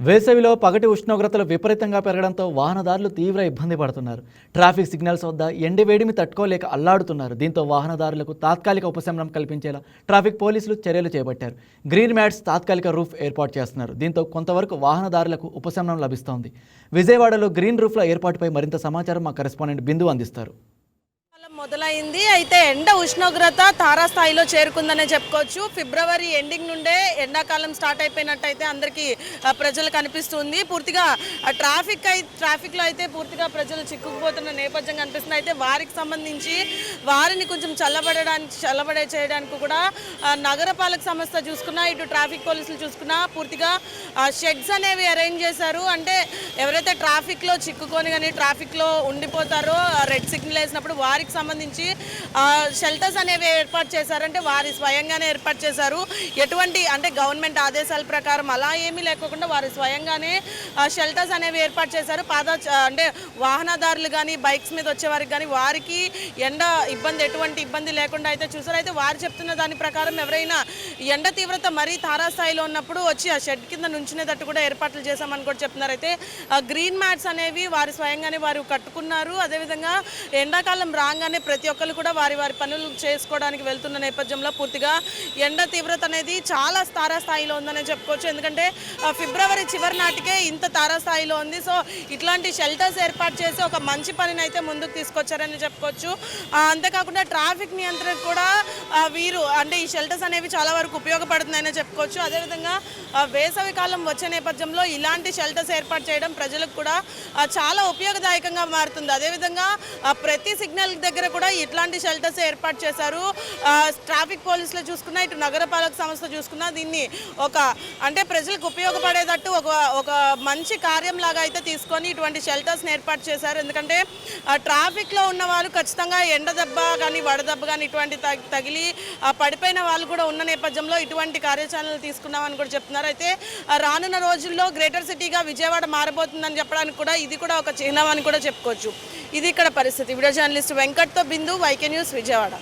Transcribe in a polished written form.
వేసవిలో పగటి ఉష్ణోగ్రతలు విపరీతంగా పెరగడంతో వాహనదారులు తీవ్ర ఇబ్బంది పడుతున్నారు. ట్రాఫిక్ సిగ్నల్స్ వద్ద ఎండవేడిమి తట్టుకోలేక అల్లాడుతున్నారు. దీంతో వాహనదారులకు తాత్కాలిక ఉపశమనం కల్పించేలా ట్రాఫిక్ పోలీసులు చర్యలు చేపట్టారు. గ్రీన్ మ్యాట్స్ తాత్కాలిక రూఫ్ ఏర్పాటు చేస్తున్నారు. దీంతో కొంతవరకు వాహనదారులకు ఉపశమనం లభిస్తోంది. విజయవాడలో గ్రీన్ రూఫ్ల ఏర్పాటుపై మరింత సమాచారం మా కరెస్పాండెంట్ బిందు అందిస్తారు. మొదలైంది అయితే ఎండ ఉష్ణోగ్రత తారాస్థాయిలో చేరుకుందనే చెప్పుకోవచ్చు. ఫిబ్రవరి ఎండింగ్ నుండే ఎండాకాలం స్టార్ట్ అయిపోయినట్టయితే అందరికీ ప్రజలకు అనిపిస్తుంది. పూర్తిగా ట్రాఫిక్లో అయితే పూర్తిగా ప్రజలు చిక్కుకుపోతున్న నేపథ్యం కనిపిస్తుంది. అయితే వారికి సంబంధించి వారిని కొంచెం చల్లబడే చేయడానికి కూడా నగరపాలక సంస్థ చూసుకున్నా, ఇటు ట్రాఫిక్ పోలీసులు చూసుకున్నా పూర్తిగా షెడ్స్ అనేవి అరేంజ్ చేశారు. అంటే ఎవరైతే ట్రాఫిక్లో చిక్కుకొని కానీ ట్రాఫిక్లో ఉండిపోతారో రెడ్ సిగ్నల్ వేసినప్పుడు వారికి సంబంధించి షెల్టర్స్ అనేవి ఏర్పాటు చేశారు. అంటే వారి స్వయంగానే ఏర్పాటు చేశారు. ఎటువంటి అంటే గవర్నమెంట్ ఆదేశాల ప్రకారం అలా ఏమీ లేకుండా వారి స్వయంగానే షెల్టర్స్ అనేవి ఏర్పాటు చేశారు. అంటే వాహనదారులు కానీ బైక్స్ మీద వచ్చేవారికి కానీ వారికి ఎటువంటి ఇబ్బంది లేకుండా అయితే చూసారు. అయితే వారు చెప్తున్న దాని ప్రకారం ఎవరైనా ఎండ తీవ్రత మరీ తారాస్థాయిలో ఉన్నప్పుడు వచ్చి ఆ షెడ్ కింద నుంచునేటట్టు కూడా ఏర్పాట్లు చేశామని కూడా చెప్తున్నారు. అయితే గ్రీన్ మ్యాట్స్ అనేవి వారి స్వయంగానే వారు కట్టుకున్నారు. అదేవిధంగా ఎండాకాలం రాగానే ప్రతి ఒక్కరు కూడా వారి పనులు చేసుకోవడానికి వెళ్తున్న నేపథ్యంలో పూర్తిగా ఎండ తీవ్రత అనేది చాలా తారాస్థాయిలో ఉందనే చెప్పుకోవచ్చు. ఎందుకంటే ఫిబ్రవరి చివరి నాటికే ఇంత తారాస్థాయిలో ఉంది. సో ఇట్లాంటి షెల్టర్స్ ఏర్పాటు చేసి ఒక మంచి పనిని అయితే ముందుకు తీసుకొచ్చారని చెప్పుకోవచ్చు. అంతేకాకుండా ట్రాఫిక్ నియంత్రణ కూడా వీరు అంటే ఈ షెల్టర్స్ అనేవి చాలా వరకు ఉపయోగపడుతున్నాయని చెప్పుకోవచ్చు. అదేవిధంగా వేసవి కాలం వచ్చే నేపథ్యంలో ఇలాంటి షెల్టర్స్ ఏర్పాటు చేయడం ప్రజలకు కూడా చాలా ఉపయోగదాయకంగా మారుతుంది. అదేవిధంగా ప్రతి సిగ్నల్ దగ్గర కూడా ఇట్లాంటి షెల్టర్స్ ఏర్పాటు చేశారు. ట్రాఫిక్ పోలీసులు చూసుకున్నా, ఇటు నగరపాలక సంస్థ చూసుకున్నా దీన్ని అంటే ప్రజలకు ఉపయోగపడేటట్టు ఒక మంచి కార్యం లాగా అయితే తీసుకొని ఇటువంటి షెల్టర్స్ని ఏర్పాటు చేశారు. ఎందుకంటే ట్రాఫిక్లో ఉన్న వాళ్ళు ఖచ్చితంగా ఎండ దెబ్బ కానీ వడదెబ్బ కానీ ఇటువంటి తగిలి పడిపోయిన వాళ్ళు కూడా ఉన్న నేపథ్యంలో ఇటువంటి కార్యాచరణలు తీసుకున్నామని కూడా చెప్తున్నారు. అయితే రానున్న రోజుల్లో గ్రేటర్ సిటీగా విజయవాడ మారబోతుందని చెప్పడానికి కూడా ఇది కూడా ఒక చిహ్నం అని కూడా చెప్పుకోవచ్చు. ఇది ఇక్కడ పరిస్థితి. వీడియో జర్నలిస్ట్ వెంకట్తో బిందు, వైకే న్యూస్, విజయవాడ.